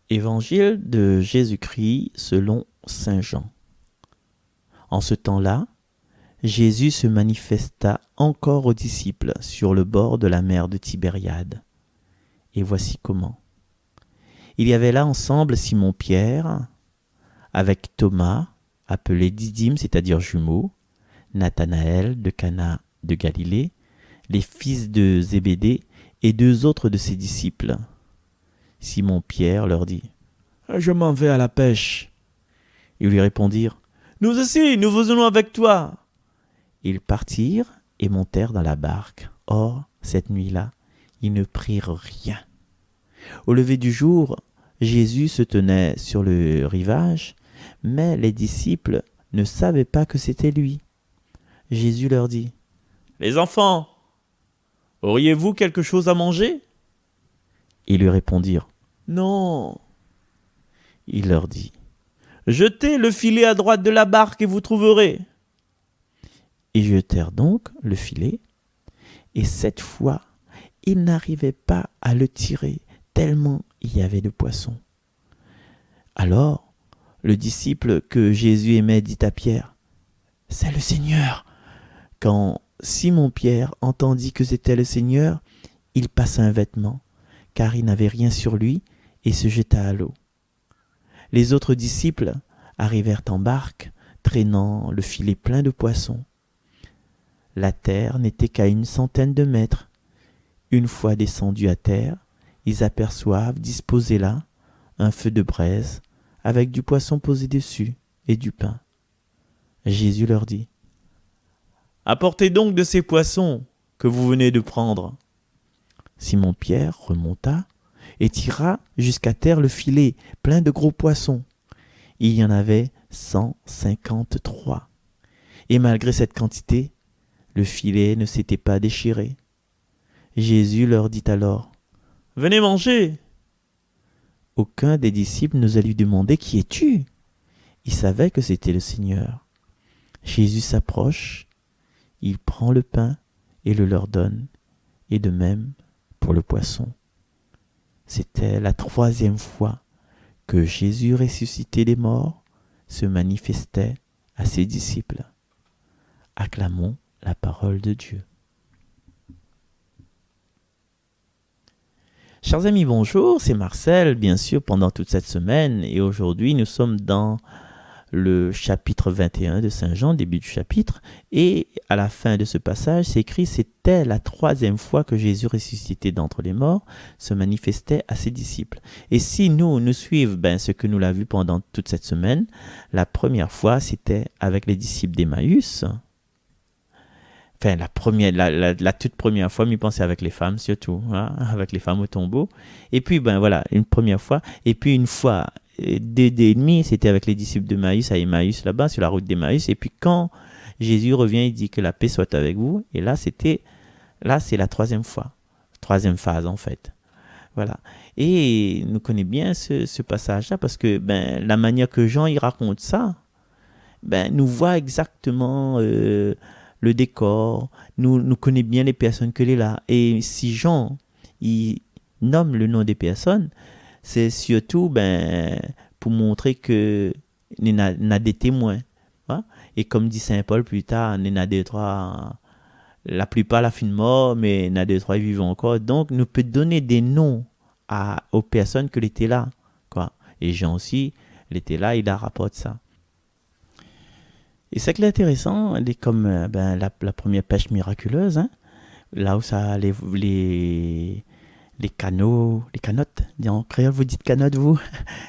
Évangile de Jésus-Christ selon saint Jean. En ce temps-là, Jésus se manifesta encore aux disciples sur le bord de la mer de Tibériade. Et voici comment. Il y avait là ensemble Simon-Pierre, avec Thomas, appelé Didyme, c'est-à-dire jumeau, Nathanaël de Cana de Galilée, les fils de Zébédée et deux autres de ses disciples. Simon-Pierre leur dit : « Je m'en vais à la pêche. » Ils lui répondirent : « Nous aussi, nous venons avec toi. » Ils partirent et montèrent dans la barque. Or, cette nuit-là, ils ne prirent rien. Au lever du jour, Jésus se tenait sur le rivage, mais les disciples ne savaient pas que c'était lui. Jésus leur dit : « Les enfants, auriez-vous quelque chose à manger ? » Ils lui répondirent : « Non. » Il leur dit : « Jetez le filet à droite de la barque et vous trouverez. » Ils jetèrent donc le filet, et cette fois, ils n'arrivaient pas à le tirer, tellement il y avait de poissons. Alors, le disciple que Jésus aimait dit à Pierre : « C'est le Seigneur. » Quand Simon-Pierre entendit que c'était le Seigneur, il passa un vêtement, car il n'avait rien sur lui, et se jeta à l'eau. Les autres disciples arrivèrent en barque, traînant le filet plein de poissons. La terre n'était qu'à 100 de mètres. Une fois descendus à terre, ils aperçoivent, disposé là, un feu de braise, avec du poisson posé dessus et du pain. Jésus leur dit : « Apportez donc de ces poissons que vous venez de prendre. » Simon-Pierre remonta et tira jusqu'à terre le filet plein de gros poissons. Il y en avait 153. Et malgré cette quantité, le filet ne s'était pas déchiré. Jésus leur dit alors : « Venez manger. » Aucun des disciples n'osa lui demander : « Qui es-tu » Il savait que c'était le Seigneur. Jésus s'approche, il prend le pain et le leur donne, et de même pour le poisson. C'était la 3e fois que Jésus ressuscité des morts se manifestait à ses disciples. Acclamons la parole de Dieu. Chers amis, bonjour, c'est Marcel, bien sûr, pendant toute cette semaine, et aujourd'hui nous sommes dans le chapitre 21 de Saint Jean, début du chapitre, et à la fin de ce passage, c'est écrit : c'était la 3e fois que Jésus ressuscité d'entre les morts se manifestait à ses disciples. Et si nous suivons ce que nous l'avons vu pendant toute cette semaine, la première fois, c'était avec les disciples d'Emmaüs. Enfin, la toute première fois, m'y pensais avec les femmes surtout, hein, avec les femmes au tombeau. Et puis, une première fois. Et puis, une fois, 2 c'était avec les disciples de Maïs à Emmaüs, là-bas, sur la route d'Emmaüs. Et puis, quand Jésus revient, il dit que la paix soit avec vous. Et là, c'est la 3e fois. 3e phase, en fait. Voilà. Et nous connaissons bien ce passage-là parce que, la manière que Jean, il raconte ça, nous voit exactement le décor, nous connaît bien les personnes que est là. Et si Jean, il nomme le nom des personnes, c'est surtout pour montrer que nous avons des témoins. Hein? Et comme dit Saint Paul plus tard, nous avons 2-3, la plupart la fin de mort, mais nous avons 2-3 vivent encore. Donc, nous pouvons donner des noms aux personnes qui étaient là. Quoi. Et Jean aussi, il était là, il a rapporté ça. Et c'est intéressant, comme la première pêche miraculeuse, hein, là où ça les canaux, les canottes, en créole vous dites canottes vous,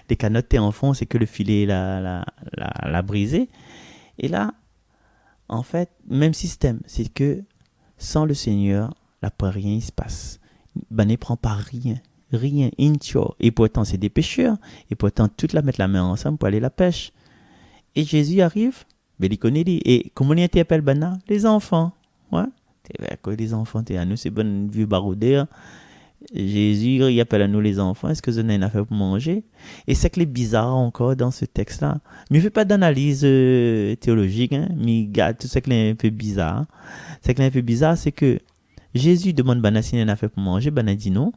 les canottes en fond, c'est que le filet l'a brisé. Et là, en fait, même système, c'est que sans le Seigneur, là pas rien il se passe. Ne prend pas rien, intio. Et pourtant c'est des pêcheurs, et pourtant toute la mettre la main ensemble pour aller la pêche. Et Jésus arrive. Et comment on appelle Bana ? Les enfants. Ouais. Les enfants, à nous, c'est bon vieux baroudeur. Jésus, il appelle à nous les enfants. Est-ce que vous en avez affaire pour manger ? Et c'est que les bizarres encore dans ce texte-là. Mais il ne fait pas d'analyse théologique, hein, mais il garde tout ce qui est un peu bizarre. Ce qui est un peu bizarre, c'est que Jésus demande si il a affaire pour manger. Bana dit non.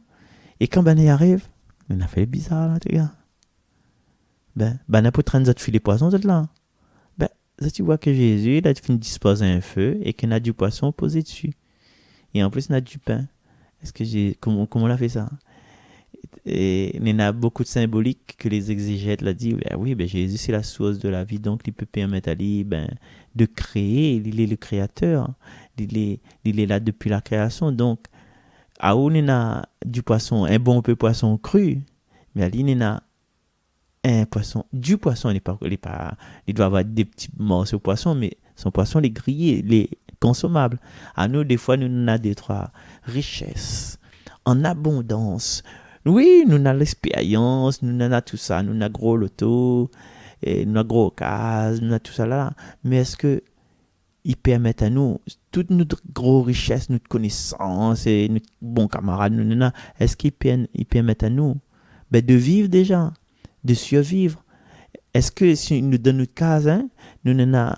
Et quand Bana y arrive, il a fait bizarre, là, les gars. Ben, n'importe train de filer poisson, là. Ben, ça, tu vois que Jésus, il a fini de disposer un feu et qu'il a du poisson posé dessus. Et en plus, il a du pain. Comment on a fait ça? Et il y en a beaucoup de symboliques que les exégètes l'ont dit. Ben oui, ben Jésus, c'est la source de la vie, donc il peut permettre à lui de créer. Il est le créateur. Il est là depuis la création. Donc, à où il y a du poisson, un bon peu poisson cru, mais à lui, il y a du poisson, il doit avoir des petits morceaux de poisson, mais son poisson, les grillés, les consommables. À nous, des fois, nous avons des trois richesses en abondance. Oui, nous avons l'expérience, nous avons tout ça, nous avons gros loto, et nous avons gros case, nous avons tout ça là. Mais est-ce que ils permettent à nous, toute notre grosse richesse, notre connaissance et notre bon camarade, est-ce ils permettent à nous de vivre déjà, de survivre? Est-ce que si nous donnons notre case, hein, nous avons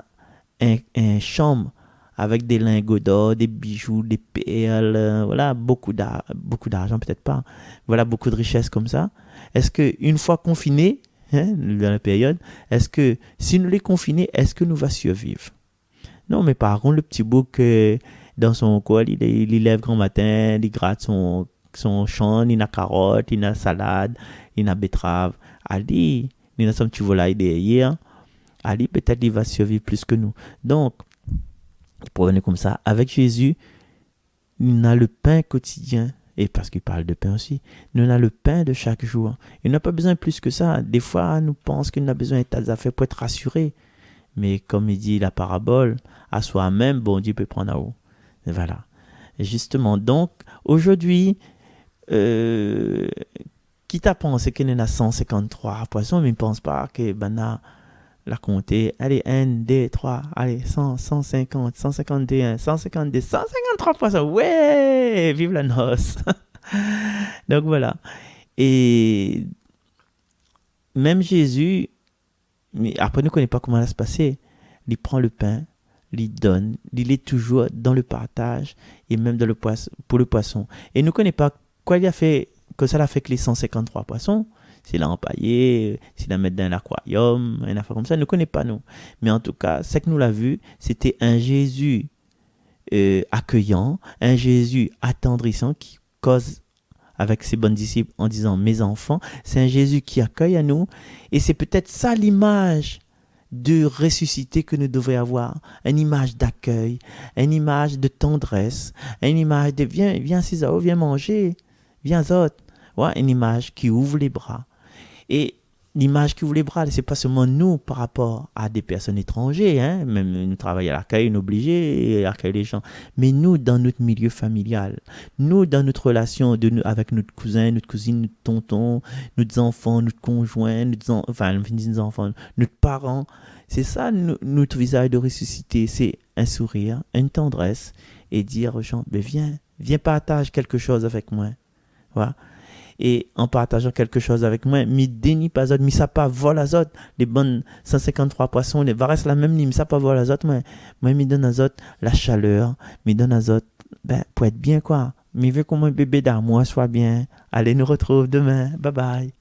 un chambre avec des lingots d'or, des bijoux, des perles, voilà, beaucoup d'argent, peut-être pas, voilà, beaucoup de richesses comme ça. Est-ce qu'une fois confinés, hein, dans la période, est-ce que si nous les confinés, est-ce que nous va survivre? Non, mais par contre, le petit bouc, dans son coin, il lève grand matin, il gratte son champ, il a carotte, il a salade, il a betterave. Ali, il a son petit volaille derrière. Ali, peut-être, il va survivre plus que nous. Donc, pour venir comme ça, avec Jésus, il a le pain quotidien. Et parce qu'il parle de pain aussi, nous avons le pain de chaque jour. Il n'a pas besoin plus que ça. Des fois, nous pensons qu'il a besoin de tas d'affaires pour être rassuré. Mais comme il dit la parabole, à soi-même, bon Dieu peut prendre à haut. Voilà. Et justement, donc, aujourd'hui, quitte à penser qu'il y en a 153 poissons, mais il ne pense pas que la compter. Allez, 1, 2, 3, allez, 100, 150, 151, 152, 153 poissons. Ouais, vive la noce. Donc voilà. Et même Jésus, mais après, nous ne connaissons pas comment ça se passer. Il prend le pain, il donne, il est toujours dans le partage et même dans pour le poisson. Et nous ne connaissons pas quoi il a fait, que ça l'a fait que les 153 poissons, s'il l'a empaillé, s'il l'a mis dans l'aquarium, une affaire comme ça, nous ne connaissons pas nous. Mais en tout cas, ce que nous l'avons vu, c'était un Jésus accueillant, un Jésus attendrissant qui cause avec ses bons disciples en disant mes enfants, c'est un Jésus qui accueille à nous et c'est peut-être ça l'image de ressuscité que nous devrions avoir, une image d'accueil, une image de tendresse, une image de viens César, viens manger, viens autres, ouais, une image qui ouvre les bras. Et l'image qui ouvre les bras, c'est pas seulement nous par rapport à des personnes étrangères, hein, même nous travaillons à l'accueil, nous obligés à accueillir les gens, mais nous dans notre milieu familial, nous dans notre relation avec notre cousin, notre cousine, notre tonton, nos enfants, notre conjoint, nos enfants, notre parent, c'est ça notre visage de ressuscité, c'est un sourire, une tendresse et dire aux gens, viens partage quelque chose avec moi, voilà. Et en partageant quelque chose avec moi, mi déni pas autres, mi ça pas vol à autres, les bonnes 153 poissons, les vares la même ligne, mi ça pas vol à autres, moi mi donne à autres la chaleur, mi donne à autres, pour être bien quoi, mi veut que mon bébé d'amour soit bien. Allez, nous retrouve demain, bye bye.